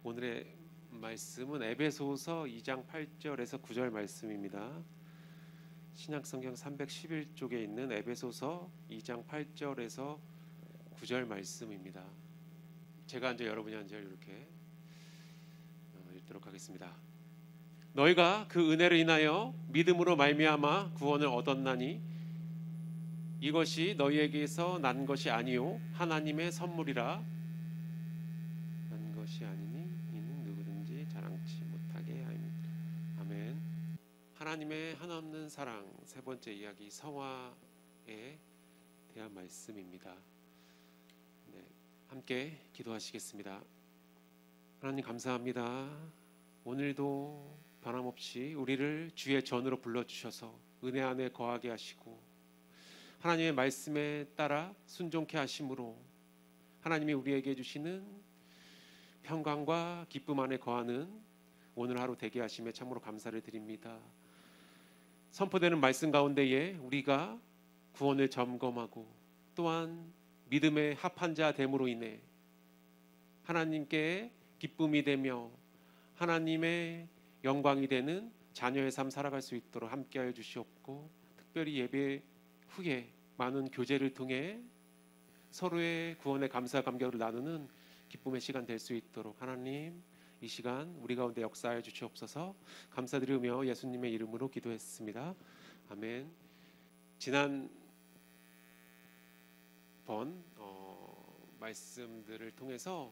오늘의 말씀은 에베소서 2장 8절에서 9절 말씀입니다. 신약성경 311쪽에 있는 에베소서 2장 8절에서 9절 말씀입니다. 제가 한 절 여러분이 한 절 이렇게 읽도록 하겠습니다. 너희가 그 은혜를 인하여 믿음으로 말미암아 구원을 얻었나니 이것이 너희에게서 난 것이 아니요 하나님의 선물이라. 난 것이 아니니 이는 누구든지 자랑치 못하게 하입니다. 아멘. 하나님의 한없는 사랑, 세 번째 이야기 성화에 대한 말씀입니다. 네, 함께 기도하시겠습니다. 하나님 감사합니다. 오늘도 변함없이 우리를 주의 전으로 불러주셔서 은혜 안에 거하게 하시고 하나님의 말씀에 따라 순종케 하심으로 하나님이 우리에게 주시는 평강과 기쁨 안에 거하는 오늘 하루 되게 하심에 참으로 감사를 드립니다. 선포되는 말씀 가운데에 우리가 구원을 점검하고 또한 믿음의 합한 자 됨으로 인해 하나님께 기쁨이 되며 하나님의 영광이 되는 자녀의 삶 살아갈 수 있도록 함께하여 주시옵고, 특별히 예배 후에 많은 교제를 통해 서로의 구원의 감사 감격을 나누는 기쁨의 시간 될 수 있도록 하나님 이 시간 우리 가운데 역사하여 주시옵소서. 감사드리며 예수님의 이름으로 기도했습니다. 아멘. 지난 번 말씀들을 통해서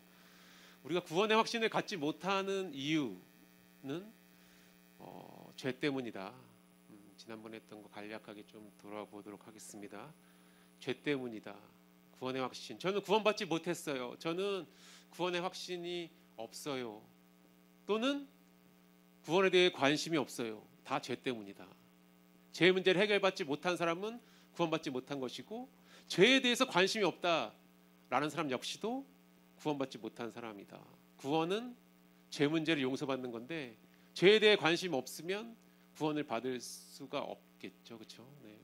우리가 구원의 확신을 갖지 못하는 이유는 죄 때문이다. 지난번에 했던 거 간략하게 좀 돌아보도록 하겠습니다. 죄 때문이다. 구원의 확신. 저는 구원받지 못했어요. 저는 구원의 확신이 없어요. 또는 구원에 대해 관심이 없어요. 다 죄 때문이다. 죄의 문제를 해결받지 못한 사람은 구원받지 못한 것이고, 죄에 대해서 관심이 없다라는 사람 역시도 구원받지 못한 사람이다. 구원은 죄 문제를 용서받는 건데 죄에 대해 관심이 없으면 구원을 받을 수가 없겠죠, 그렇죠? 네.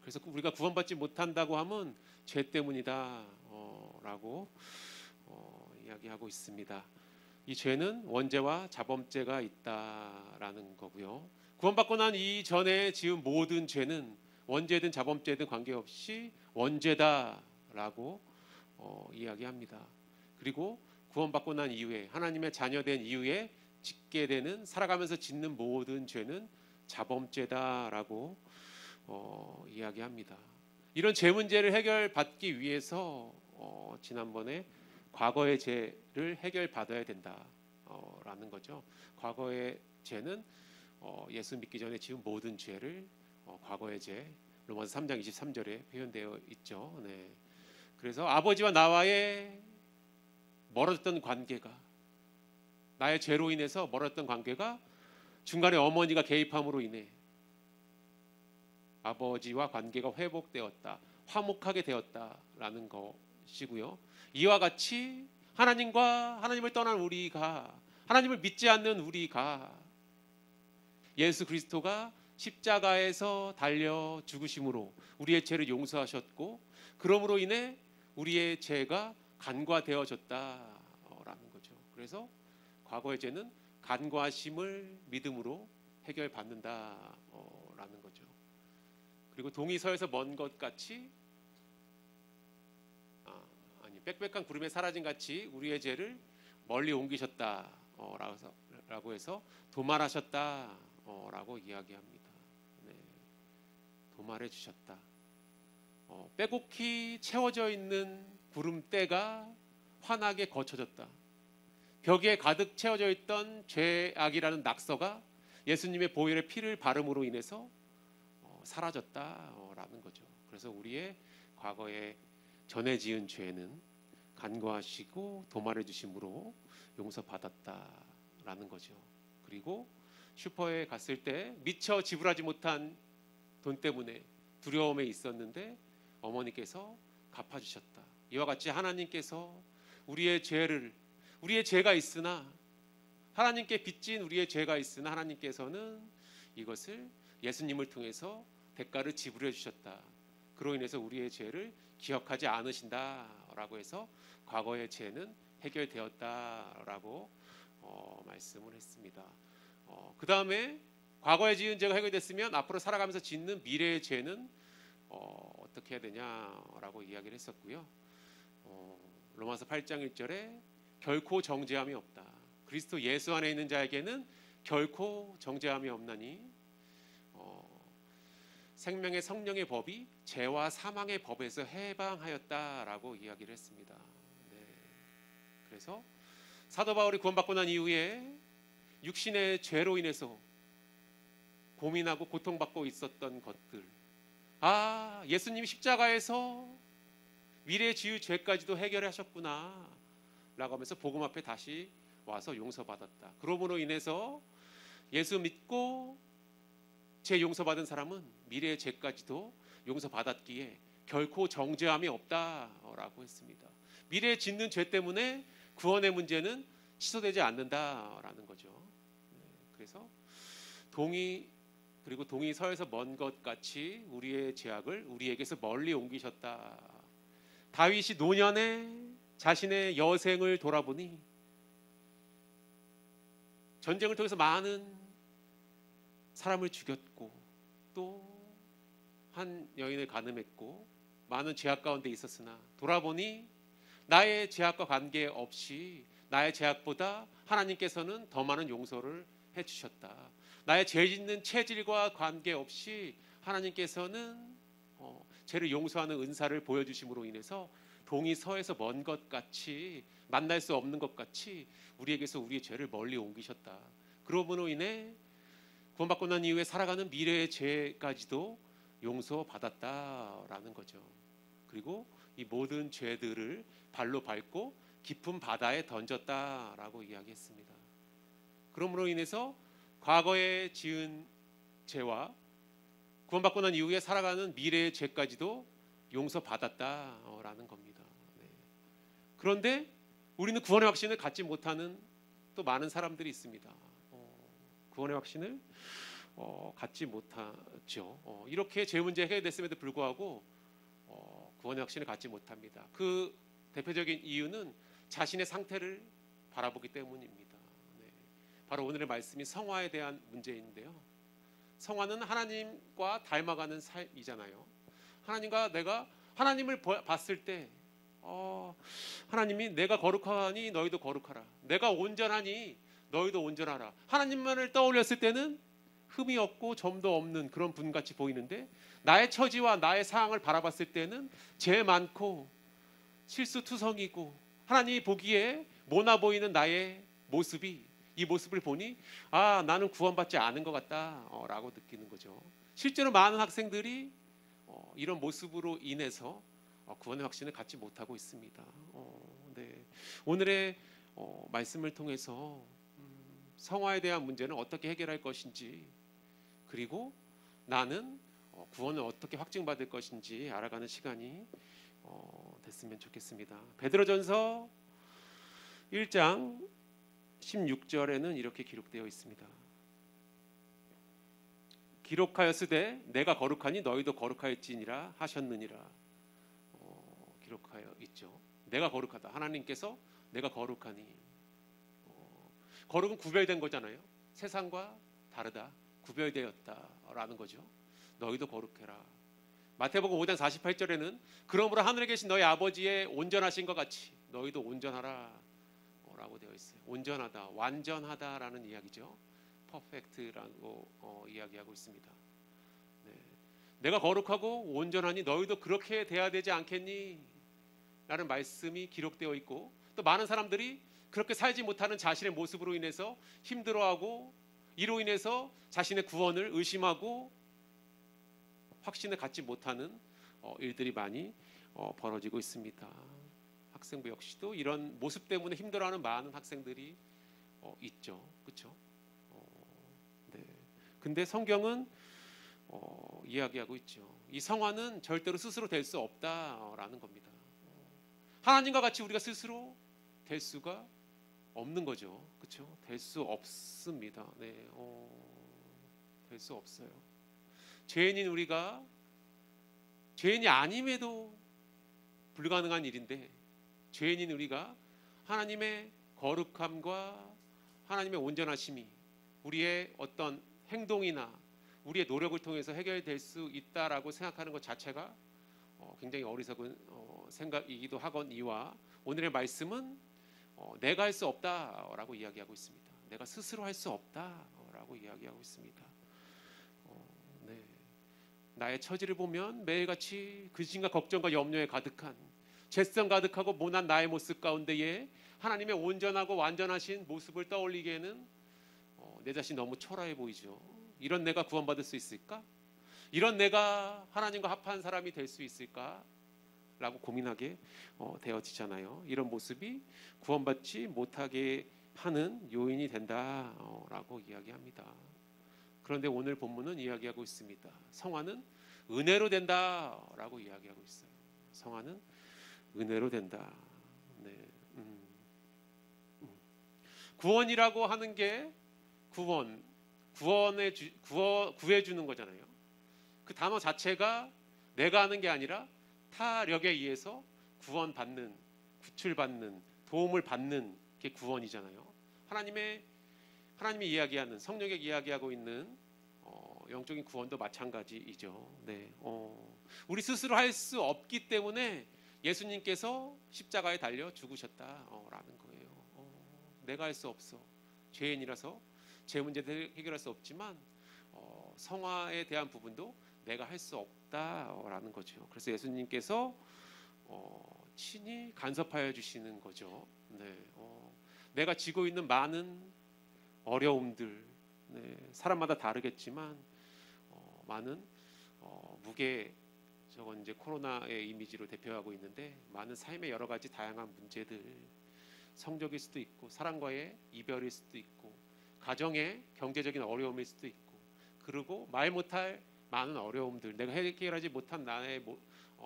그래서 우리가 구원받지 못한다고 하면 죄 때문이다 라고 이야기하고 있습니다. 이 죄는 원죄와 자범죄가 있다라는 거고요. 구원받고 난 이전에 지은 모든 죄는 원죄든 자범죄든 관계없이 원죄다라고 이야기합니다. 그리고 구원받고 난 이후에 하나님의 자녀된 이후에 짓게 되는, 살아가면서 짓는 모든 죄는 자범죄다라고 이야기합니다. 이런 죄 문제를 해결받기 위해서 지난번에 과거의 죄를 해결받아야 된다라는 거죠. 과거의 죄는 예수 믿기 전에 지은 모든 죄를 과거의 죄, 로마서 3장 23절에 표현되어 있죠. 네. 그래서 아버지와 나와의 멀어졌던 관계가, 나의 죄로 인해서 멀어졌던 관계가 중간에 어머니가 개입함으로 인해 아버지와 관계가 회복되었다, 화목하게 되었다라는 것이고요. 이와 같이 하나님을 떠난 우리가, 하나님을 믿지 않는 우리가 예수 그리스도가 십자가에서 달려 죽으심으로 우리의 죄를 용서하셨고, 그러므로 인해 우리의 죄가 간과되어졌다라는 거죠. 그래서 과거의 죄는 간과심을 믿음으로 해결받는다라는 거죠. 그리고 동이 서에서 먼 것 같이, 빽빽한 구름에 사라진 같이 우리의 죄를 멀리 옮기셨다라고 해서 도말하셨다라고 이야기합니다. 네. 도말해 주셨다. 빼곡히 채워져 있는 구름대가 환하게 거쳐졌다. 벽에 가득 채워져 있던 죄악이라는 낙서가 예수님의 보혈의 피를 바름으로 인해서 사라졌다라는 거죠. 그래서 우리의 과거에 전에 지은 죄는 간과하시고 도말해 주심으로 용서받았다라는 거죠. 그리고 슈퍼에 갔을 때 미처 지불하지 못한 돈 때문에 두려움에 있었는데 어머니께서 갚아주셨다. 이와 같이 하나님께서 우리의 죄가 있으나, 하나님께 빚진 우리의 죄가 있으나 하나님께서는 이것을 예수님을 통해서 대가를 지불해 주셨다. 그로 인해서 우리의 죄를 기억하지 않으신다라고 해서 과거의 죄는 해결되었다라고 말씀을 했습니다. 그 다음에 과거에 지은 죄가 해결됐으면 앞으로 살아가면서 짓는 미래의 죄는 어떻게 해야 되냐라고 이야기를 했었고요. 로마서 8장 1절에 결코 정죄함이 없다. 그리스도 예수 안에 있는 자에게는 결코 정죄함이 없나니 생명의 성령의 법이 죄와 사망의 법에서 해방하였다라고 이야기를 했습니다. 네. 그래서 사도 바울이 구원받고 난 이후에 육신의 죄로 인해서 고민하고 고통받고 있었던 것들, 예수님이 십자가에서 미래에 지을 죄까지도 해결하셨구나 라고 하면서 복음 앞에 다시 와서 용서받았다. 그러므로 인해서 예수 믿고 죄 용서받은 사람은 미래의 죄까지도 용서받았기에 결코 정죄함이 없다라고 했습니다. 미래에 짓는 죄 때문에 구원의 문제는 취소되지 않는다라는 거죠. 그래서 동의 서에서 먼 것 같이 우리의 죄악을 우리에게서 멀리 옮기셨다. 다윗이 노년에 자신의 여생을 돌아보니 전쟁을 통해서 많은 사람을 죽였고 또 한 여인을 간음했고 많은 죄악 가운데 있었으나 돌아보니 나의 죄악과 관계없이 나의 죄악보다 하나님께서는 더 많은 용서를 해주셨다. 나의 죄 짓는 체질과 관계없이 하나님께서는 죄를 용서하는 은사를 보여주심으로 인해서 동이 서에서 먼 것 같이 만날 수 없는 것 같이 우리에게서 우리의 죄를 멀리 옮기셨다. 그러므로 인해 구원받고 난 이후에 살아가는 미래의 죄까지도 용서받았다라는 거죠. 그리고 이 모든 죄들을 발로 밟고 깊은 바다에 던졌다라고 이야기했습니다. 그러므로 인해서 과거에 지은 죄와 구원받고 난 이후에 살아가는 미래의 죄까지도 용서받았다라는 겁니다. 네. 그런데 우리는 구원의 확신을 갖지 못하는 또 많은 사람들이 있습니다. 구원의 확신을 갖지 못하죠. 이렇게 죄 문제 해결됐음에도 불구하고 구원의 확신을 갖지 못합니다. 그 대표적인 이유는 자신의 상태를 바라보기 때문입니다. 네. 바로 오늘의 말씀이 성화에 대한 문제인데요. 성화는 하나님과 닮아가는 삶이잖아요. 내가 하나님을 봤을 때 하나님이 내가 거룩하니 너희도 거룩하라. 내가 온전하니 너희도 온전하라. 하나님만을 떠올렸을 때는 흠이 없고 점도 없는 그런 분같이 보이는데 나의 처지와 나의 상황을 바라봤을 때는 죄 많고 실수투성이고 하나님이 보기에 모나 보이는 나의 모습이 이 모습을 보니 나는 구원받지 않은 것 같다라고 느끼는 거죠. 실제로 많은 학생들이 이런 모습으로 인해서 구원의 확신을 갖지 못하고 있습니다. 네. 오늘의 말씀을 통해서 성화에 대한 문제는 어떻게 해결할 것인지 그리고 나는 구원을 어떻게 확증받을 것인지 알아가는 시간이 됐으면 좋겠습니다. 베드로전서 1장 16절에는 이렇게 기록되어 있습니다. 기록하였으되 내가 거룩하니 너희도 거룩하였지니라 하셨느니라. 기록하여 있죠. 내가 거룩하다. 하나님께서 내가 거룩하니. 거룩은 구별된 거잖아요. 세상과 다르다. 구별되었다라는 거죠. 너희도 거룩해라. 마태복음 5장 48절에는 그러므로 하늘에 계신 너희 아버지의 온전하신 것 같이 너희도 온전하라 라고 되어 있어요. 온전하다, 완전하다라는 이야기죠. 퍼펙트라고 이야기하고 있습니다. 네. 내가 거룩하고 온전하니 너희도 그렇게 돼야 되지 않겠니? 라는 말씀이 기록되어 있고 또 많은 사람들이 그렇게 살지 못하는 자신의 모습으로 인해서 힘들어하고 이로 인해서 자신의 구원을 의심하고 확신을 갖지 못하는 일들이 많이 벌어지고 있습니다. 학생부 역시도 이런 모습 때문에 힘들어하는 많은 학생들이 있죠. 그렇죠? 네. 근데 성경은 이야기하고 있죠. 이 성화는 절대로 스스로 될 수 없다라는 겁니다. 하나님과 같이 우리가 스스로 될 수가 없는 거죠. 그렇죠? 될 수 없습니다. 네. 될 수 없어요. 죄인인 우리가 죄인이 아님에도 불가능한 일인데 죄인인 우리가 하나님의 거룩함과 하나님의 온전하심이 우리의 어떤 행동이나 우리의 노력을 통해서 해결될 수 있다라고 생각하는 것 자체가 굉장히 어리석은 생각이기도 하거니와 오늘의 말씀은 내가 할 수 없다라고 이야기하고 있습니다. 내가 스스로 할 수 없다라고 이야기하고 있습니다. 네. 나의 처지를 보면 매일같이 근심과 걱정과 염려에 가득한 죄성 가득하고 모난 나의 모습 가운데에 하나님의 온전하고 완전하신 모습을 떠올리기에는 내 자신 너무 초라해 보이죠. 이런 내가 구원받을 수 있을까? 이런 내가 하나님과 합한 사람이 될 수 있을까? 라고 고민하게 되어지잖아요. 이런 모습이 구원받지 못하게 하는 요인이 된다라고 이야기합니다. 그런데 오늘 본문은 이야기하고 있습니다. 성화는 은혜로 된다라고 이야기하고 있어요. 성화는 은혜로 된다. 네. 구원이라고 하는 게 구해주는 거잖아요. 그 단어 자체가 내가 하는 게 아니라 타력에 의해서 구원받는, 구출받는, 도움을 받는 게 구원이잖아요. 하나님이 이야기하는, 성령이 이야기하고 있는 영적인 구원도 마찬가지이죠. 네. 우리 스스로 할 수 없기 때문에 예수님께서 십자가에 달려 죽으셨다라는 거예요. 내가 할 수 없어. 죄인이라서 제 문제를 해결할 수 없지만 성화에 대한 부분도 내가 할 수 없다라는 거죠. 그래서 예수님께서 친히 간섭하여 주시는 거죠. 네. 내가 지고 있는 많은 어려움들, 네. 사람마다 다르겠지만 많은 무게, 저건 이제 코로나의 이미지로 대표하고 있는데 많은 삶의 여러 가지 다양한 문제들, 성적일 수도 있고 사람과의 이별일 수도 있고 가정의 경제적인 어려움일 수도 있고 그리고 말 못할 많은 어려움들, 내가 해결하지 못한 나의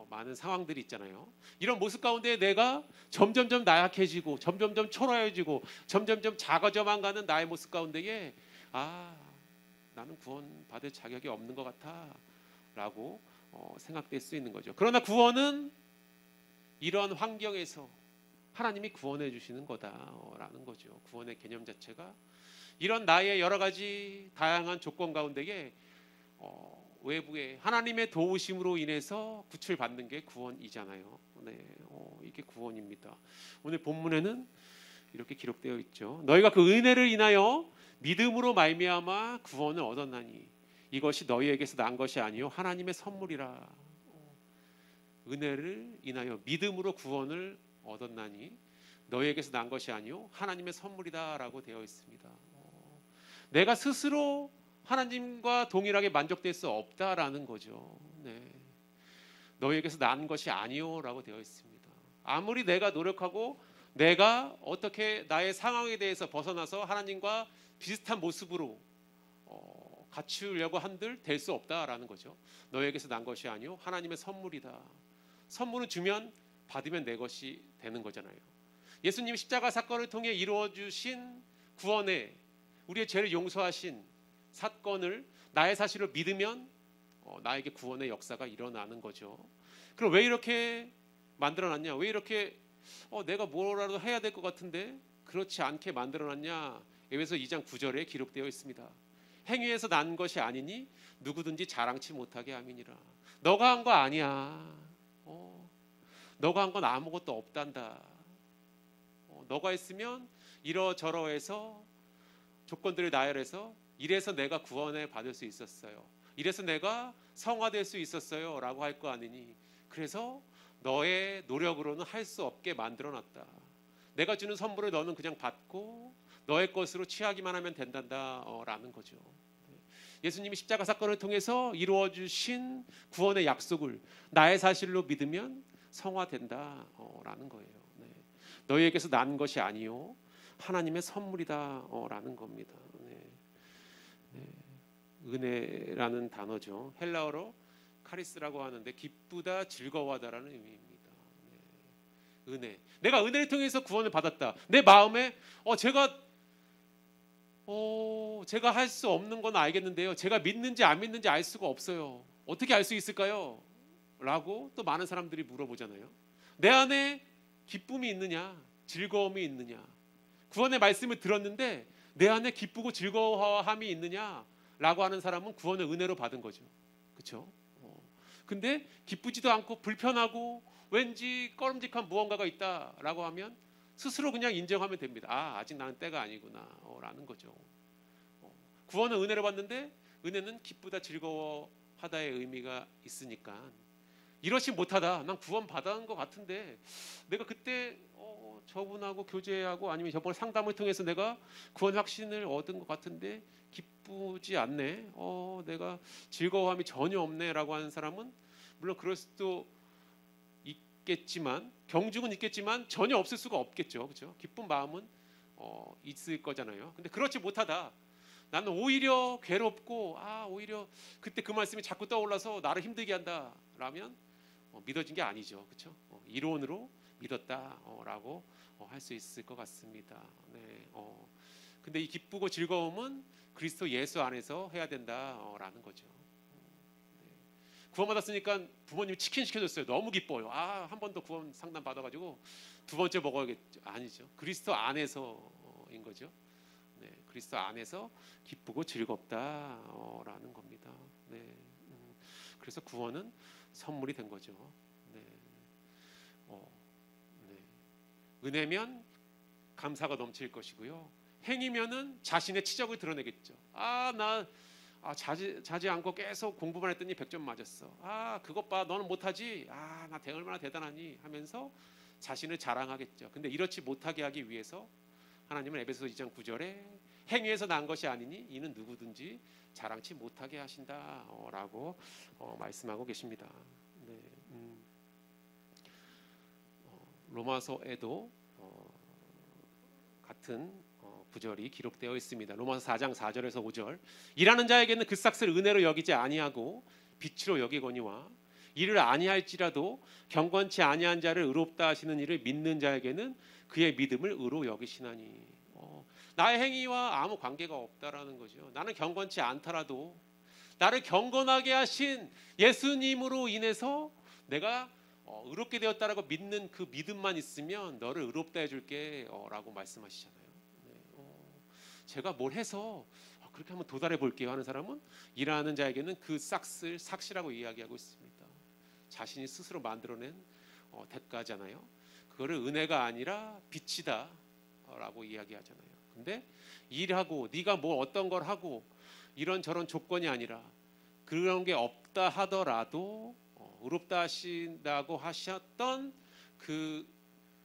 많은 상황들이 있잖아요. 이런 모습 가운데 내가 점점점 나약해지고 점점점 초라해지고 점점점 작아져만 가는 나의 모습 가운데에 나는 구원받을 자격이 없는 것 같아 라고 생각될 수 있는 거죠. 그러나 구원은 이런 환경에서 하나님이 구원해 주시는 거다라는 거죠. 구원의 개념 자체가 이런 나의 여러 가지 다양한 조건 가운데에 외부의 하나님의 도우심으로 인해서 구출받는 게 구원이잖아요. 네, 이게 구원입니다. 오늘 본문에는 이렇게 기록되어 있죠. 너희가 그 은혜를 인하여 믿음으로 말미암아 구원을 얻었나니 이것이 너희에게서 난 것이 아니요 하나님의 선물이라. 은혜를 인하여 믿음으로 구원을 얻었나니 너희에게서 난 것이 아니요 하나님의 선물이다라고 되어 있습니다. 내가 스스로 하나님과 동일하게 만족될 수 없다라는 거죠. 네. 너희에게서 난 것이 아니요라고 되어 있습니다. 아무리 내가 노력하고 내가 어떻게 나의 상황에 대해서 벗어나서 하나님과 비슷한 모습으로 갖추려고 한들 될 수 없다라는 거죠. 너희에게서 난 것이 아니요 하나님의 선물이다. 선물은 주면 받으면 내 것이 되는 거잖아요. 예수님이 십자가 사건을 통해 이루어 주신 구원에 우리의 죄를 용서하신 사건을 나의 사실을 믿으면 나에게 구원의 역사가 일어나는 거죠. 그럼 왜 이렇게 만들어놨냐? 왜 이렇게 내가 뭐라도 해야 될 것 같은데 그렇지 않게 만들어놨냐? 에베소 2장 9절에 기록되어 있습니다. 행위에서 난 것이 아니니 누구든지 자랑치 못하게 함이니라. 너가 한 거 아니야. 너가 한 건 아무것도 없단다. 너가 했으면 이러저러해서 조건들을 나열해서 이래서 내가 구원을 받을 수 있었어요. 이래서 내가 성화될 수 있었어요 라고 할 거 아니니 그래서 너의 노력으로는 할 수 없게 만들어놨다. 내가 주는 선물을 너는 그냥 받고 너의 것으로 취하기만 하면 된단다 라는 거죠. 예수님이 십자가 사건을 통해서 이루어 주신 구원의 약속을 나의 사실로 믿으면 성화된다 라는 거예요. 네. 너희에게서 난 것이 아니요 하나님의 선물이다 라는 겁니다. 네. 네. 은혜라는 단어죠. 헬라어로 카리스라고 하는데 기쁘다, 즐거워하다라는 의미입니다. 네. 은혜. 내가 은혜를 통해서 구원을 받았다. 내 마음에 제가 할 수 없는 건 알겠는데요. 제가 믿는지 안 믿는지 알 수가 없어요. 어떻게 알 수 있을까요? 라고 또 많은 사람들이 물어보잖아요. 내 안에 기쁨이 있느냐? 즐거움이 있느냐? 구원의 말씀을 들었는데 내 안에 기쁘고 즐거워함이 있느냐라고 하는 사람은 구원을 은혜로 받은 거죠. 그렇죠? 근데 기쁘지도 않고 불편하고 왠지 꺼름직한 무언가가 있다라고 하면 스스로 그냥 인정하면 됩니다. 아직 나는 때가 아니구나 라는 거죠. 구원은 은혜로 받는데 은혜는 기쁘다 즐거워하다의 의미가 있으니까 이렇지 못하다. 난 구원 받은 것 같은데 내가 그때 저분하고 교제하고 아니면 저번 상담을 통해서 내가 구원 확신을 얻은 것 같은데 기쁘지 않네. 내가 즐거움이 전혀 없네라고 하는 사람은 물론 그럴 수도 있겠지만 경중은 있겠지만 전혀 없을 수가 없겠죠. 그렇죠? 기쁜 마음은 있을 거잖아요. 근데 그렇지 못하다. 나는 오히려 괴롭고 오히려 그때 그 말씀이 자꾸 떠올라서 나를 힘들게 한다라면 믿어진 게 아니죠. 그렇죠? 이론으로 믿었다라고 할 수 있을 것 같습니다. 네. 근데 이 기쁘고 즐거움은 그리스도 예수 안에서 해야 된다라는 거죠. 네. 구원 받았으니까 부모님이 치킨 시켜줬어요. 너무 기뻐요. 한 번 더 구원 상담 받아가지고 두 번째 먹어야겠죠. 아니죠. 그리스도 안에서인 거죠. 네. 그리스도 안에서 기쁘고 즐겁다라는 겁니다. 네. 그래서 구원은 선물이 된 거죠. 네. 네. 은혜면 감사가 넘칠 것이고요. 행위면은 자신의 치적을 드러내겠죠. 나 자지 않고 계속 공부만 했더니 100점 맞았어. 그것 봐, 너는 못하지. 나 얼마나 대단하니 하면서 자신을 자랑하겠죠. 근데 이렇지 못하게 하기 위해서 하나님은 에베소서 2장 9절에 행위에서 난 것이 아니니 이는 누구든지 자랑치 못하게 하신다라고 말씀하고 계십니다. 네. 로마서에도 같은 구절이 기록되어 있습니다. 로마서 4장 4절에서 5절. 일하는 자에게는 그 삭슬 은혜로 여기지 아니하고 빛으로 여기거니와 이를 아니할지라도 경건치 아니한 자를 의롭다 하시는 이를 믿는 자에게는 그의 믿음을 의로 여기시나니. 나의 행위와 아무 관계가 없다라는 거죠. 나는 경건치 않더라도 나를 경건하게 하신 예수님으로 인해서 내가 의롭게 되었다라고 믿는 그 믿음만 있으면 너를 의롭다 해줄게 라고 말씀하시잖아요. 네. 제가 뭘 해서 그렇게 한번 도달해 볼게요 하는 사람은 일하는 자에게는 그 삭슬 삭시라고 이야기하고 있습니다. 자신이 스스로 만들어낸 대가잖아요. 그거를 은혜가 아니라 빛이다 라고 이야기하잖아요. 근데 일하고 네가 뭐 어떤 걸 하고 이런저런 조건이 아니라 그런 게 없다 하더라도 의롭다 하신다고 하셨던 그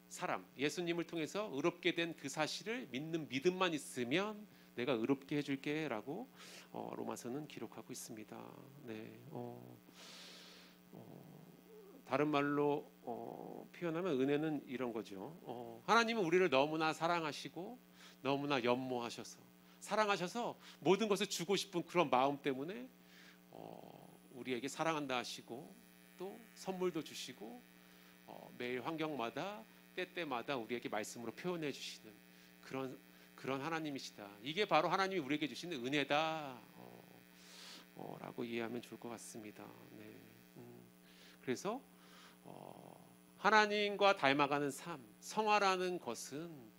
사람 예수님을 통해서 의롭게 된 그 사실을 믿는 믿음만 있으면 내가 의롭게 해줄게 라고 로마서는 기록하고 있습니다. 네. 다른 말로 표현하면 은혜는 이런 거죠. 하나님은 우리를 너무나 사랑하시고 너무나 연모하셔서 사랑하셔서 모든 것을 주고 싶은 그런 마음 때문에 우리에게 사랑한다 하시고 또 선물도 주시고 매일 환경마다 때때마다 우리에게 말씀으로 표현해 주시는 그런 하나님이시다. 이게 바로 하나님이 우리에게 주시는 은혜다 라고 이해하면 좋을 것 같습니다. 네. 그래서 하나님과 닮아가는 삶, 성화라는 것은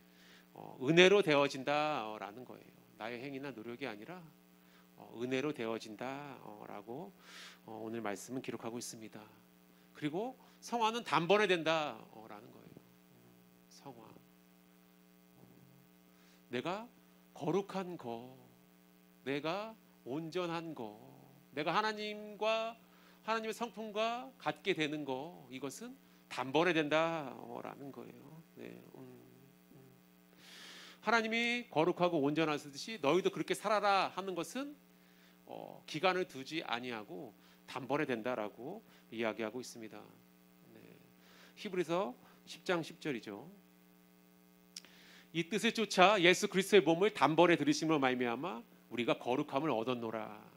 은혜로 되어진다라는 거예요. 나의 행위나 노력이 아니라 은혜로 되어진다라고 오늘 말씀은 기록하고 있습니다. 그리고 성화는 단번에 된다라는 거예요. 성화. 내가 거룩한 거, 내가 온전한 거, 내가 하나님의 성품과 같게 되는 거, 이것은 단번에 된다라는 거예요. 네. 하나님이 거룩하고 온전하시듯이 너희도 그렇게 살아라 하는 것은 기간을 두지 아니하고 단번에 된다라고 이야기하고 있습니다. 네. 히브리서 10장 10절이죠. 이 뜻을 쫓아 예수 그리스도의 몸을 단번에 들이심으로 말미암아 우리가 거룩함을 얻었노라.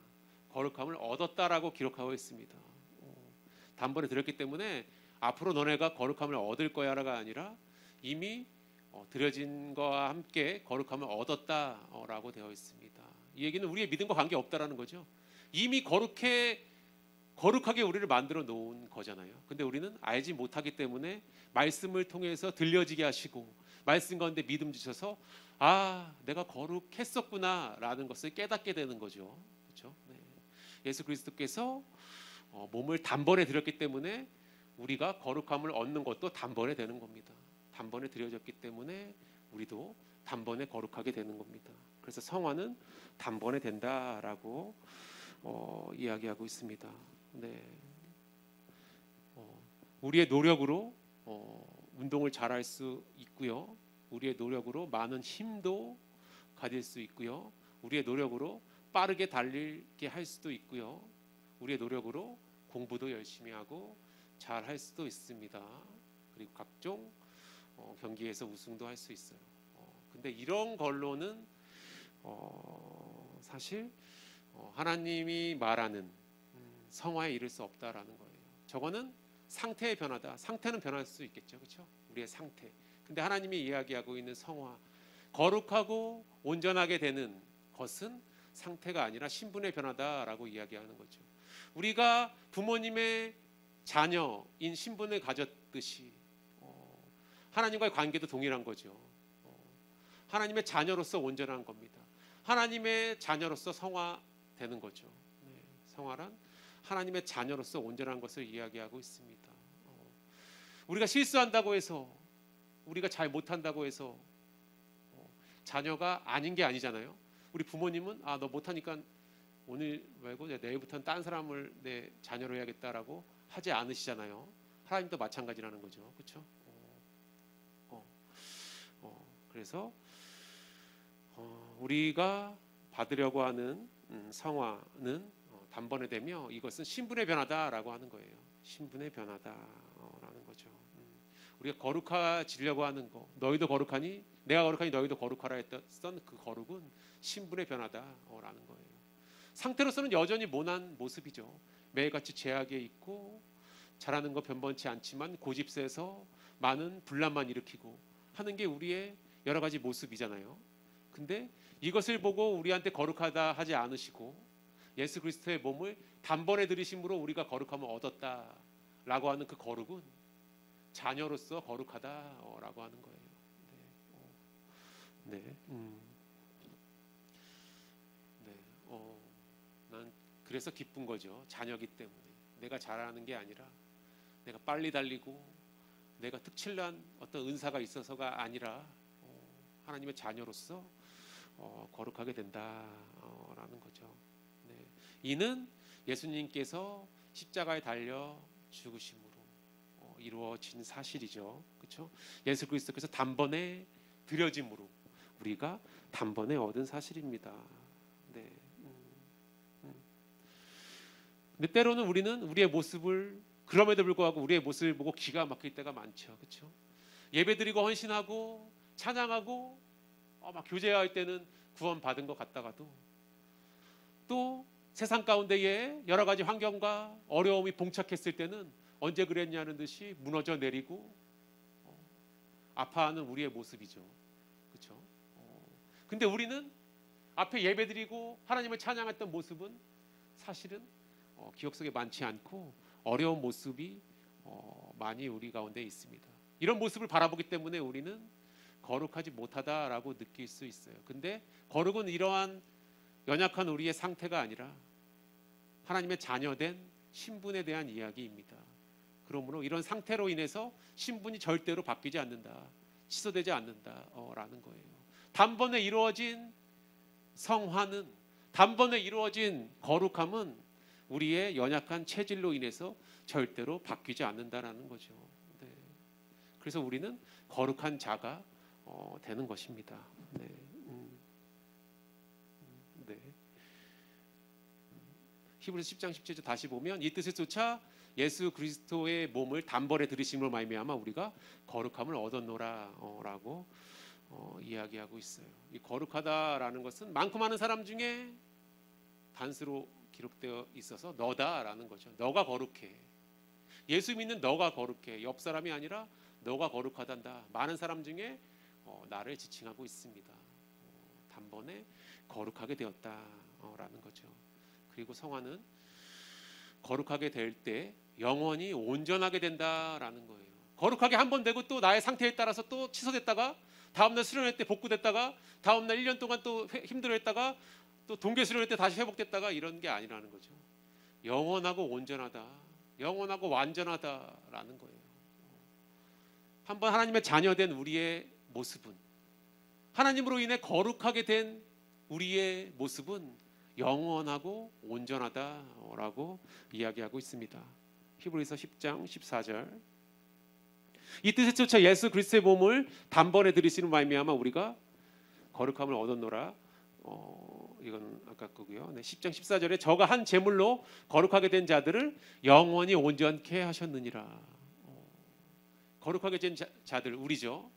거룩함을 얻었다라고 기록하고 있습니다. 단번에 들었기 때문에 앞으로 너네가 거룩함을 얻을 거야가 아니라 이미 드려진 것과 함께 거룩함을 얻었다라고 되어 있습니다. 이 얘기는 우리의 믿음과 관계없다라는 거죠. 이미 거룩하게 우리를 만들어 놓은 거잖아요. 근데 우리는 알지 못하기 때문에 말씀을 통해서 들려지게 하시고 말씀 가운데 믿음 주셔서 내가 거룩했었구나라는 것을 깨닫게 되는 거죠. 그렇죠? 네. 예수 그리스도께서 몸을 단번에 드렸기 때문에 우리가 거룩함을 얻는 것도 단번에 되는 겁니다. 단번에 드려졌기 때문에 우리도 단번에 거룩하게 되는 겁니다. 그래서 성화는 단번에 된다라고 이야기하고 있습니다. 네. 우리의 노력으로 운동을 잘할 수 있고요. 우리의 노력으로 많은 힘도 가질 수 있고요. 우리의 노력으로 빠르게 달리게 할 수도 있고요. 우리의 노력으로 공부도 열심히 하고 잘 할 수도 있습니다. 그리고 각종 경기에서 우승도 할 수 있어요. 근데 이런 걸로는 사실 하나님이 말하는 성화에 이를 수 없다라는 거예요. 저거는 상태의 변화다. 상태는 변할 수 있겠죠, 그렇죠? 우리의 상태. 근데 하나님이 이야기하고 있는 성화, 거룩하고 온전하게 되는 것은 상태가 아니라 신분의 변화다라고 이야기하는 거죠. 우리가 부모님의 자녀인 신분을 가졌듯이 하나님과의 관계도 동일한 거죠. 하나님의 자녀로서 온전한 겁니다. 하나님의 자녀로서 성화되는 거죠. 네, 성화란 하나님의 자녀로서 온전한 것을 이야기하고 있습니다. 우리가 실수한다고 해서, 우리가 잘 못한다고 해서 자녀가 아닌 게 아니잖아요. 우리 부모님은 너 못하니까 오늘 말고 내일부터는 딴 사람을 내 자녀로 해야겠다라고 하지 않으시잖아요. 하나님도 마찬가지라는 거죠. 그렇죠? 그래서 우리가 받으려고 하는 성화는 단번에 되며 이것은 신분의 변화다라고 하는 거예요. 신분의 변화다라는 거죠. 우리가 거룩해지려고 하는 거, 너희도 거룩하니 내가 거룩하니 너희도 거룩하라 했던 그 거룩은 신분의 변화다라는 거예요. 상태로서는 여전히 모난 모습이죠. 매일같이 죄악에 있고 잘하는 거 변변치 않지만 고집세서 많은 분란만 일으키고 하는 게 우리의 여러 가지 모습이잖아요. 근데 이것을 보고 우리한테 거룩하다 하지 않으시고 예수 그리스도의 몸을 단번에 들이심으로 우리가 거룩함을 얻었다라고 하는 그 거룩은 자녀로서 거룩하다라고 하는 거예요. 네. 난 그래서 기쁜 거죠. 자녀기 때문에. 내가 잘하는 게 아니라 내가 빨리 달리고 내가 특출난 어떤 은사가 있어서가 아니라 하나님의 자녀로서 거룩하게 된다라는 거죠. 네. 이는 예수님께서 십자가에 달려 죽으심으로 이루어진 사실이죠. 그렇죠? 예수 그리스도께서 단번에 드려짐으로 우리가 단번에 얻은 사실입니다. 네. 근데 때로는 우리는 우리의 모습을 그럼에도 불구하고 우리의 모습을 보고 기가 막힐 때가 많죠. 그렇죠? 예배드리고 헌신하고 찬양하고 막 교제할 때는 구원 받은 것 같다가도 또 세상 가운데에 여러 가지 환경과 어려움이 봉착했을 때는 언제 그랬냐는 듯이 무너져 내리고 아파하는 우리의 모습이죠. 그렇죠? 근데 우리는 앞에 예배드리고 하나님을 찬양했던 모습은 사실은 기억 속에 많지 않고 어려운 모습이 많이 우리 가운데 있습니다. 이런 모습을 바라보기 때문에 우리는 거룩하지 못하다라고 느낄 수 있어요. 근데 거룩은 이러한 연약한 우리의 상태가 아니라 하나님의 자녀된 신분에 대한 이야기입니다. 그러므로 이런 상태로 인해서 신분이 절대로 바뀌지 않는다, 취소되지 않는다라는 거예요. 단번에 이루어진 성화는, 단번에 이루어진 거룩함은 우리의 연약한 체질로 인해서 절대로 바뀌지 않는다라는 거죠. 네. 그래서 우리는 거룩한 자가 되는 것입니다. 네. 네. 히브리서 10장 17절 다시 보면 이 뜻을 쫓아 예수 그리스도의 몸을 단번에 들이심으로 말미암아 우리가 거룩함을 얻었노라라고 이야기하고 있어요. 이 거룩하다라는 것은 많고 많은 사람 중에 단수로 기록되어 있어서 너다라는 거죠. 너가 거룩해. 예수 믿는 너가 거룩해. 옆 사람이 아니라 너가 거룩하단다. 많은 사람 중에 나를 지칭하고 있습니다. 단번에 거룩하게 되었다라는 거죠. 그리고 성화는 거룩하게 될 때 영원히 온전하게 된다라는 거예요. 거룩하게 한 번 되고 또 나의 상태에 따라서 또 취소됐다가 다음날 수련회 때 복구됐다가 다음날 1년 동안 또 힘들어했다가 또 동계 수련회 때 다시 회복됐다가 이런 게 아니라는 거죠. 영원하고 온전하다, 영원하고 완전하다라는 거예요. 한번 하나님의 자녀된 우리의 모습은, 하나님으로 인해 거룩하게 된 우리의 모습은 영원하고 온전하다라고 이야기하고 있습니다. 히브리서 10장 14절. 이 뜻에 쫓아 예수 그리스도의 몸을 단번에 들이시는 말미암아 우리가 거룩함을 얻었노라. 이건 아까 거고요. 10장 14절에 저가 한 제물로 거룩하게 된 자들을 영원히 온전케 하셨느니라. 거룩하게 된 자들, 우리죠.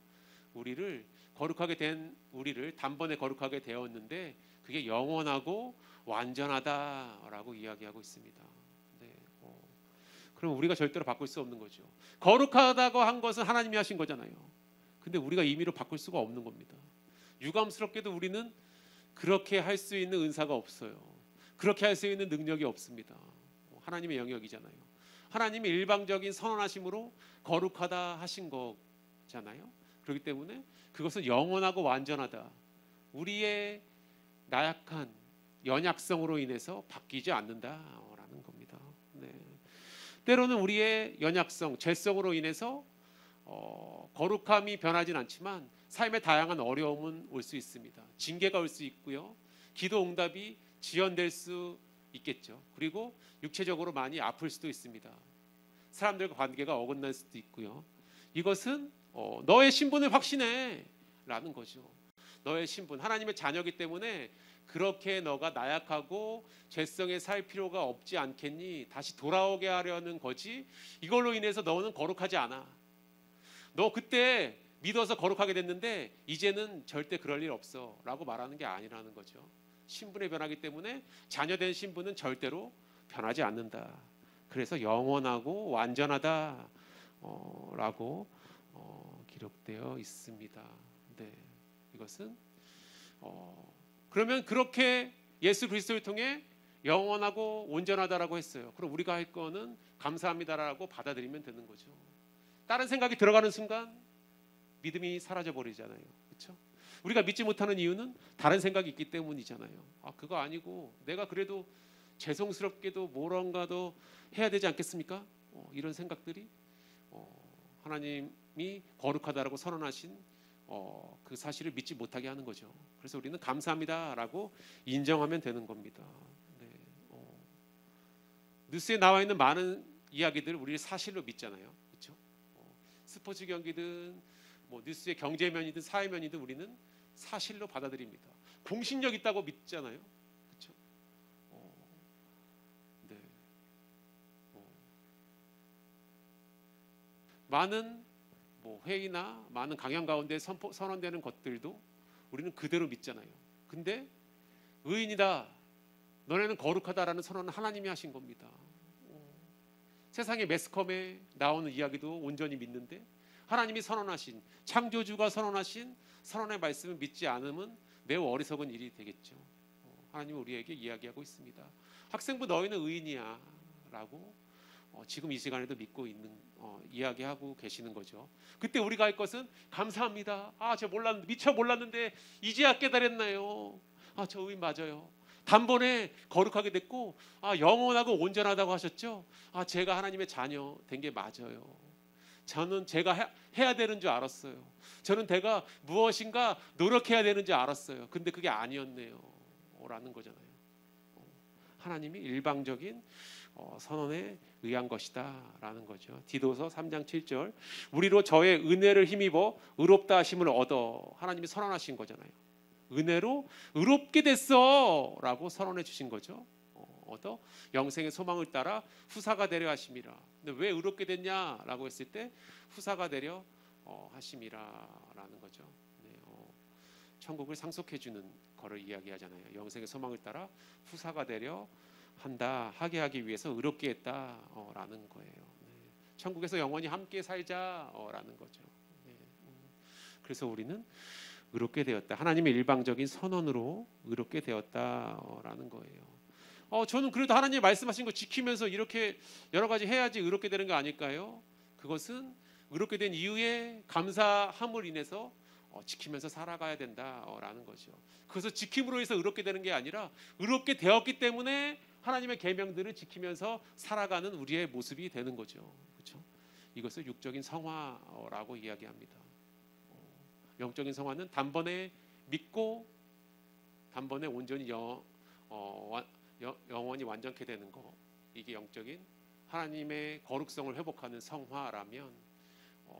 우리를 거룩하게 된 우리를 단번에 거룩하게 되었는데 그게 영원하고 완전하다라고 이야기하고 있습니다. 네, 그럼 우리가 절대로 바꿀 수 없는 거죠. 거룩하다고 한 것은 하나님이 하신 거잖아요. 근데 우리가 임의로 바꿀 수가 없는 겁니다. 유감스럽게도 우리는 그렇게 할 수 있는 은사가 없어요. 그렇게 할 수 있는 능력이 없습니다. 하나님의 영역이잖아요. 하나님의 일방적인 선언하심으로 거룩하다 하신 거잖아요. 그렇기 때문에 그것은 영원하고 완전하다, 우리의 나약한 연약성으로 인해서 바뀌지 않는다라는 겁니다. 네. 때로는 우리의 연약성, 죄성으로 인해서 거룩함이 변하진 않지만 삶의 다양한 어려움은 올 수 있습니다. 징계가 올 수 있고요. 기도 응답이 지연될 수 있겠죠. 그리고 육체적으로 많이 아플 수도 있습니다. 사람들과 관계가 어긋날 수도 있고요. 이것은 너의 신분을 확신해 라는 거죠. 너의 신분, 하나님의 자녀이기 때문에 그렇게 너가 나약하고 죄성에 살 필요가 없지 않겠니? 다시 돌아오게 하려는 거지. 이걸로 인해서 너는 거룩하지 않아. 너 그때 믿어서 거룩하게 됐는데 이제는 절대 그럴 일 없어 라고 말하는 게 아니라는 거죠. 신분의 변화기 때문에 자녀된 신분은 절대로 변하지 않는다. 그래서 영원하고 완전하다 라고 기록되어 있습니다. 네, 이것은 그러면 그렇게 예수 그리스도를 통해 영원하고 온전하다라고 했어요. 그럼 우리가 할 거는 감사합니다라고 받아들이면 되는 거죠. 다른 생각이 들어가는 순간 믿음이 사라져 버리잖아요. 그렇죠? 우리가 믿지 못하는 이유는 다른 생각이 있기 때문이잖아요. 그거 아니고 내가 그래도 죄송스럽게도 뭐런가도 해야 되지 않겠습니까? 이런 생각들이 하나님이 거룩하다라고 선언하신 그 사실을 믿지 못하게 하는 거죠. 그래서 우리는 감사합니다라고 인정하면 되는 겁니다. 네, 뉴스에 나와 있는 많은 이야기들 우리 사실로 믿잖아요. 그렇죠? 스포츠 경기든 뭐 뉴스의 경제면이든 사회면이든 우리는 사실로 받아들입니다. 공신력 있다고 믿잖아요. 그렇죠? 네. 많은 회의나 많은 강연 가운데 선언되는 것들도 우리는 그대로 믿잖아요. 근데 의인이다, 너네는 거룩하다라는 선언은 하나님이 하신 겁니다. 세상의 매스컴에 나오는 이야기도 온전히 믿는데 하나님이 선언하신, 창조주가 선언하신 선언의 말씀을 믿지 않으면 매우 어리석은 일이 되겠죠. 하나님은 우리에게 이야기하고 있습니다. 학생부 너희는 의인이야 라고 지금 이 시간에도 믿고 있는 이야기하고 계시는 거죠. 그때 우리가 할 것은 감사합니다. 제가 몰랐는데, 미처 몰랐는데 이제야 깨달았나요? 저 의인 맞아요. 단번에 거룩하게 됐고 영원하고 온전하다고 하셨죠. 제가 하나님의 자녀 된 게 맞아요. 저는 제가 해야 되는 줄 알았어요. 저는 내가 무엇인가 노력해야 되는 줄 알았어요. 근데 그게 아니었네요 라는 거잖아요. 하나님이 일방적인 선언에 의한 것이다 라는 거죠. 디도서 3장 7절, 우리로 저의 은혜를 힘입어 의롭다 하심을 얻어, 하나님이 선언하신 거잖아요. 은혜로 의롭게 됐어 라고 선언해 주신 거죠. 얻어 영생의 소망을 따라 후사가 되려 하심이라. 근데 왜 의롭게 됐냐라고 했을 때 후사가 되려 하심이라 라는 거죠. 네, 천국을 상속해 주는 거를 이야기하잖아요. 영생의 소망을 따라 후사가 되려 하게 하기 위해서 의롭게 했다라는 거예요. 네. 천국에서 영원히 함께 살자라는 거죠. 네. 그래서 우리는 의롭게 되었다. 하나님의 일방적인 선언으로 의롭게 되었다라는 거예요. 저는 그래도 하나님이 말씀하신 거 지키면서 이렇게 여러 가지 해야지 의롭게 되는 거 아닐까요? 그것은 의롭게 된 이후에 감사함을 인해서 지키면서 살아가야 된다라는 거죠. 그래서 지킴으로 해서 의롭게 되는 게 아니라 의롭게 되었기 때문에 하나님의 계명들을 지키면서 살아가는 우리의 모습이 되는 거죠. 그렇죠? 이것을 육적인 성화라고 이야기합니다. 영적인 성화는 단번에 믿고 단번에 온전히 영원히 완전케 되는 거, 이게 영적인 하나님의 거룩성을 회복하는 성화라면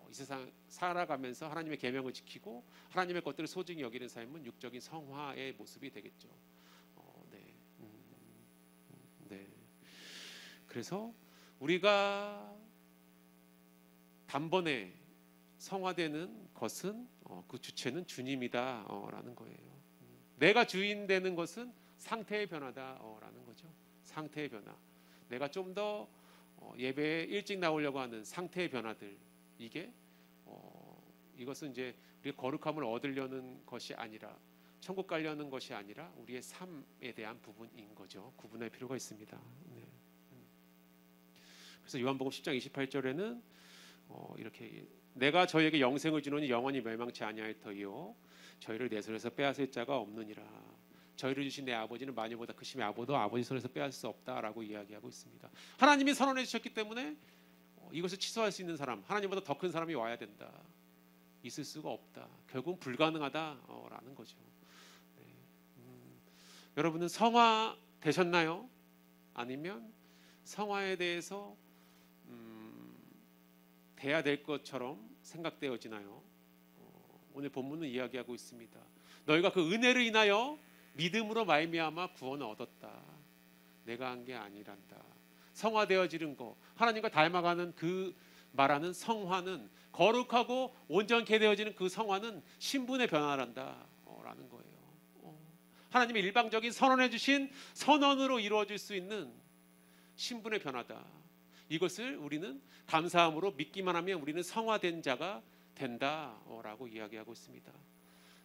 이 세상 살아가면서 하나님의 계명을 지키고 하나님의 것들을 소중히 여기는 삶은 육적인 성화의 모습이 되겠죠. 네. 네. 그래서 우리가 단번에 성화되는 것은 그 주체는 주님이다라는 거예요. 내가 주인 되는 것은 상태의 변화다라는 거죠. 상태의 변화. 내가 좀 더 예배에 일찍 나오려고 하는 상태의 변화들, 이것은 이제 우리가 거룩함을 얻으려는 것이 아니라, 천국 가려는 것이 아니라 우리의 삶에 대한 부분인 거죠. 구분할 필요가 있습니다. 네. 그래서 요한복음 10장 28절에는 이렇게 내가 저희에게 영생을 주노니 영원히 멸망치 아니할 터이요 저희를 내 손에서 빼앗을 자가 없느니라. 저희를 주신 내 아버지는 마녀보다 크시며 아무도 아버지 손에서 빼앗을 수 없다라고 이야기하고 있습니다. 하나님이 선언해 주셨기 때문에 이것을 취소할 수 있는 사람, 하나님보다 더 큰 사람이 와야 된다. 있을 수가 없다. 결국은 불가능하다라는 거죠. 네. 여러분은 성화 되셨나요? 아니면 성화에 대해서 돼야 될 것처럼 생각되어지나요? 오늘 본문은 이야기하고 있습니다. 너희가 그 은혜를 인하여 믿음으로 말미암아 구원을 얻었다. 내가 한 게 아니란다. 성화되어지는 거, 하나님과 닮아가는 그 말하는 성화는, 거룩하고 온전케 되어지는 그 성화는 신분의 변화란다 라는 거예요. 하나님의 일방적인 선언해 주신 선언으로 이루어질 수 있는 신분의 변화다. 이것을 우리는 감사함으로 믿기만 하면 우리는 성화된 자가 된다라고 이야기하고 있습니다.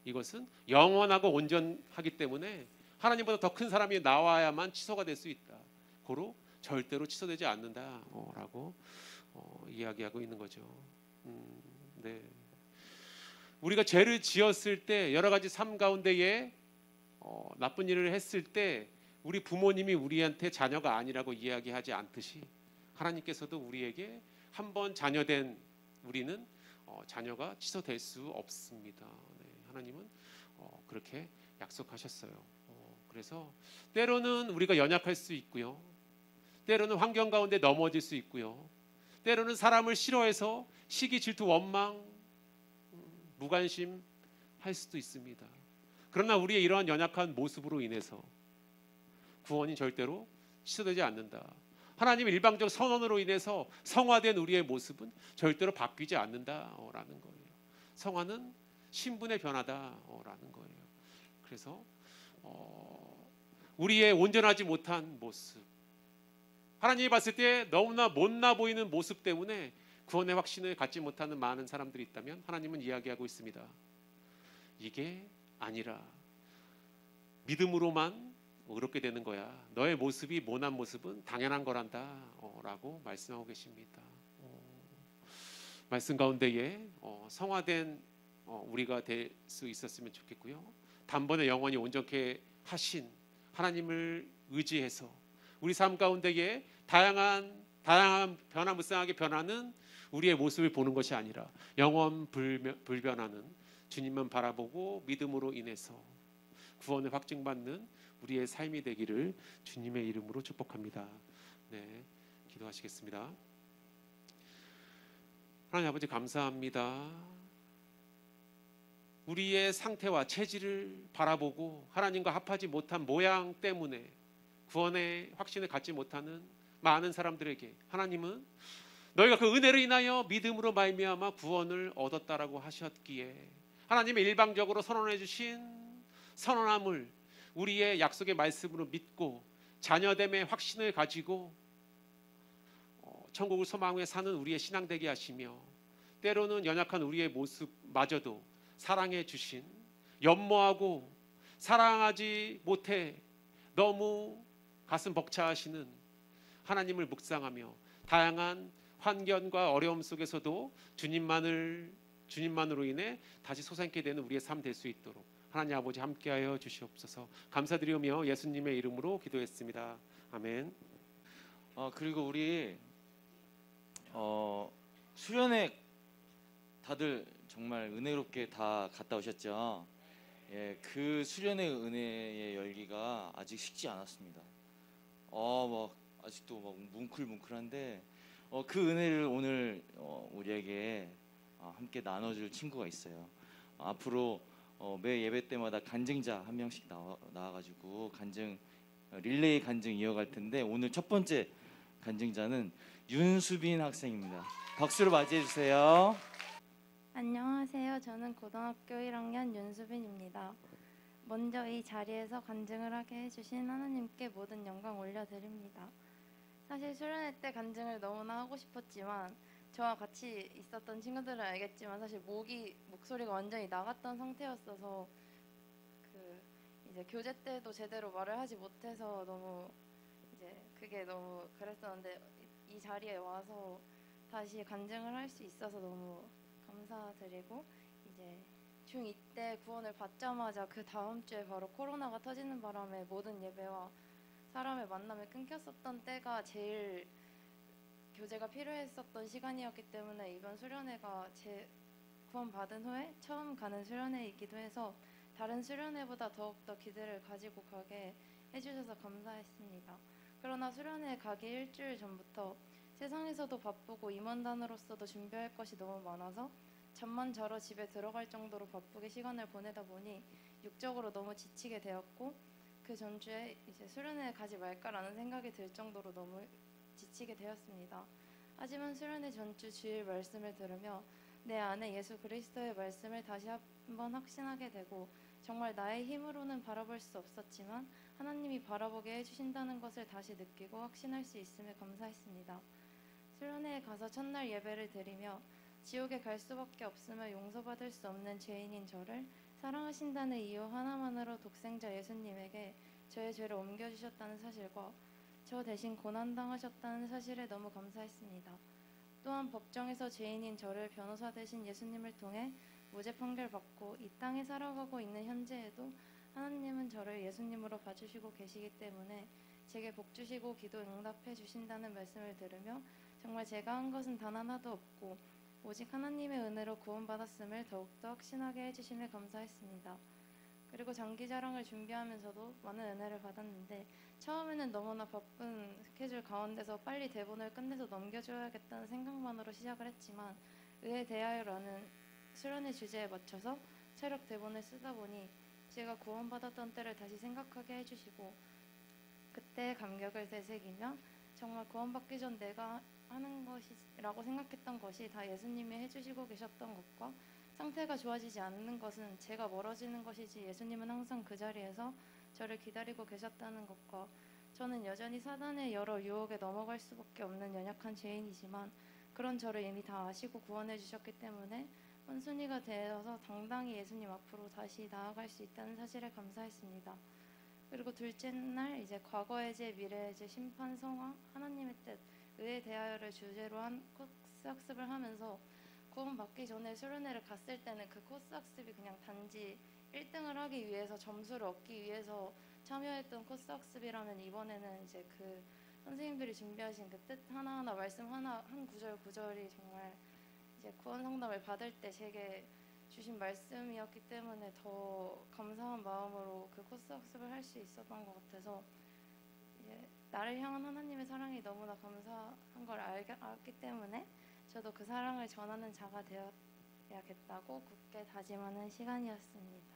이것은 영원하고 온전하기 때문에 하나님보다 더 큰 사람이 나와야만 취소가 될 수 있다. 고로 절대로 취소되지 않는다라고 이야기하고 있는 거죠. 네. 우리가 죄를 지었을 때, 여러 가지 삶 가운데에 나쁜 일을 했을 때 우리 부모님이 우리한테 자녀가 아니라고 이야기하지 않듯이 하나님께서도 우리에게 한번 자녀된 우리는 자녀가 취소될 수 없습니다. 네. 하나님은 그렇게 약속하셨어요. 그래서 때로는 우리가 연약할 수 있고요. 때로는 환경 가운데 넘어질 수 있고요. 때로는 사람을 싫어해서 시기, 질투, 원망, 무관심 할 수도 있습니다. 그러나 우리의 이러한 연약한 모습으로 인해서 구원이 절대로 취소되지 않는다. 하나님의 일방적 선언으로 인해서 성화된 우리의 모습은 절대로 바뀌지 않는다라는 거예요. 성화는 신분의 변화다라는 거예요. 그래서 우리의 온전하지 못한 모습, 하나님이 봤을 때 너무나 못나 보이는 모습 때문에 구원의 확신을 갖지 못하는 많은 사람들이 있다면 하나님은 이야기하고 있습니다. 이게 아니라 믿음으로만 의롭게 되는 거야. 너의 모습이 모난 모습은 당연한 거란다 라고 말씀하고 계십니다. 말씀 가운데에 성화된 우리가 될 수 있었으면 좋겠고요. 단번에 영원히 온전케 하신 하나님을 의지해서 우리 삶 가운데에 다양한 변화무쌍하게 변하는 우리의 모습을 보는 것이 아니라 영원 불변하는 주님만 바라보고 믿음으로 인해서 구원을 확증받는 우리의 삶이 되기를 주님의 이름으로 축복합니다. 네, 기도하시겠습니다. 하나님 아버지 감사합니다. 우리의 상태와 체질을 바라보고 하나님과 합하지 못한 모양 때문에 구원의 확신을 갖지 못하는 많은 사람들에게 하나님은 너희가 그 은혜를 인하여 믿음으로 말미암아 구원을 얻었다라고 하셨기에 하나님의 일방적으로 선언해 주신 선언함을 우리의 약속의 말씀으로 믿고 자녀됨의 확신을 가지고 천국을 소망해 사는 우리의 신앙 되게 하시며 때로는 연약한 우리의 모습마저도 사랑해 주신, 연모하고 사랑하지 못해 너무 가슴 벅차하시는 하나님을 묵상하며 다양한 환경과 어려움 속에서도 주님만을 주님만으로 인해 다시 솟아있게 되는 우리의 삶 될 수 있도록 하나님 아버지 함께하여 주시옵소서. 감사드리며 예수님의 이름으로 기도했습니다. 아멘. 그리고 우리 수련회 다들 정말 은혜롭게 다 갔다 오셨죠? 예, 그 수련회 은혜의 열기가 아직 식지 않았습니다. 막 아직도 막 뭉클뭉클한데 그 은혜를 오늘 우리에게 함께 나눠줄 친구가 있어요. 앞으로 매 예배 때마다 간증자 한 명씩 나와가지고 간증 릴레이 간증 이어갈 텐데 오늘 첫 번째 간증자는 윤수빈 학생입니다. 박수로 맞이해 주세요. 안녕하세요. 저는 고등학교 1학년 윤수빈입니다. 먼저 이 자리에서 간증을 하게 해주신 하나님께 모든 영광 올려드립니다. 사실 수련회 때 간증을 너무나 하고 싶었지만 저와 같이 있었던 친구들은 알겠지만 사실 목소리가 완전히 나갔던 상태였어서 이제 교제 때도 제대로 말을 하지 못해서 너무 이제 그게 너무 그랬었는데 이 자리에 와서 다시 간증을 할 수 있어서 너무 감사드리고 이제 중2 때 구원을 받자마자 그 다음 주에 바로 코로나가 터지는 바람에 모든 예배와 사람의 만남이 끊겼었던 때가 제일 교제가 필요했었던 시간이었기 때문에 이번 수련회가 제 구원 받은 후에 처음 가는 수련회이기도 해서 다른 수련회보다 더욱더 기대를 가지고 가게 해주셔서 감사했습니다. 그러나 수련회 가기 일주일 전부터 세상에서도 바쁘고 임원단으로서도 준비할 것이 너무 많아서 잠만 자러 집에 들어갈 정도로 바쁘게 시간을 보내다 보니 육적으로 너무 지치게 되었고 그 전주에 이제 수련회 가지 말까라는 생각이 들 정도로 너무 지치게 되었습니다. 하지만 수련회 전주 주일 말씀을 들으며 내 안에 예수 그리스도의 말씀을 다시 한번 확신하게 되고 정말 나의 힘으로는 바라볼 수 없었지만 하나님이 바라보게 해주신다는 것을 다시 느끼고 확신할 수 있음에 감사했습니다. 수련회에 가서 첫날 예배를 드리며 지옥에 갈 수밖에 없으며 용서받을 수 없는 죄인인 저를 사랑하신다는 이유 하나만으로 독생자 예수님에게 저의 죄를 옮겨주셨다는 사실과 저 대신 고난당하셨다는 사실에 너무 감사했습니다. 또한 법정에서 죄인인 저를 변호사 되신 예수님을 통해 무죄 판결 받고 이 땅에 살아가고 있는 현재에도 하나님은 저를 예수님으로 봐주시고 계시기 때문에 제게 복 주시고 기도 응답해 주신다는 말씀을 들으며 정말 제가 한 것은 단 하나도 없고 오직 하나님의 은혜로 구원받았음을 더욱더 확신하게 해주심에 감사했습니다. 그리고 장기자랑을 준비하면서도 많은 은혜를 받았는데 처음에는 너무나 바쁜 스케줄 가운데서 빨리 대본을 끝내서 넘겨줘야겠다는 생각만으로 시작을 했지만 의에 대하여라는 수련의 주제에 맞춰서 체력 대본을 쓰다 보니 제가 구원받았던 때를 다시 생각하게 해주시고 그때의 감격을 되새기며 정말 구원받기 전 내가 하는 것이라고 생각했던 것이 다 예수님이 해주시고 계셨던 것과 상태가 좋아지지 않는 것은 제가 멀어지는 것이지 예수님은 항상 그 자리에서 저를 기다리고 계셨다는 것과 저는 여전히 사단의 여러 유혹에 넘어갈 수밖에 없는 연약한 죄인이지만 그런 저를 이미 다 아시고 구원해 주셨기 때문에 원순위가 되어서 당당히 예수님 앞으로 다시 나아갈 수 있다는 사실에 감사했습니다. 그리고 둘째 날 이제 과거의 죄, 미래의 죄, 심판, 성화, 하나님의 뜻, 의에 대하여를 주제로 한 코스 학습을 하면서 구원받기 전에 수련회를 갔을 때는 그 코스 학습이 그냥 단지 1등을 하기 위해서 점수를 얻기 위해서 참여했던 코스 학습이라면 이번에는 이제 그 선생님들이 준비하신 그 뜻 하나하나 말씀 하나 한 구절 구절이 정말 이제 구원 상담을 받을 때 제게 주신 말씀이었기 때문에 더 감사한 마음으로 그 코스 학습을 할 수 있었던 것 같아서 이제 나를 향한 하나님의 사랑이 너무나 감사한 걸 알기 때문에 저도 그 사랑을 전하는 자가 되어야겠다고 굳게 다짐하는 시간이었습니다.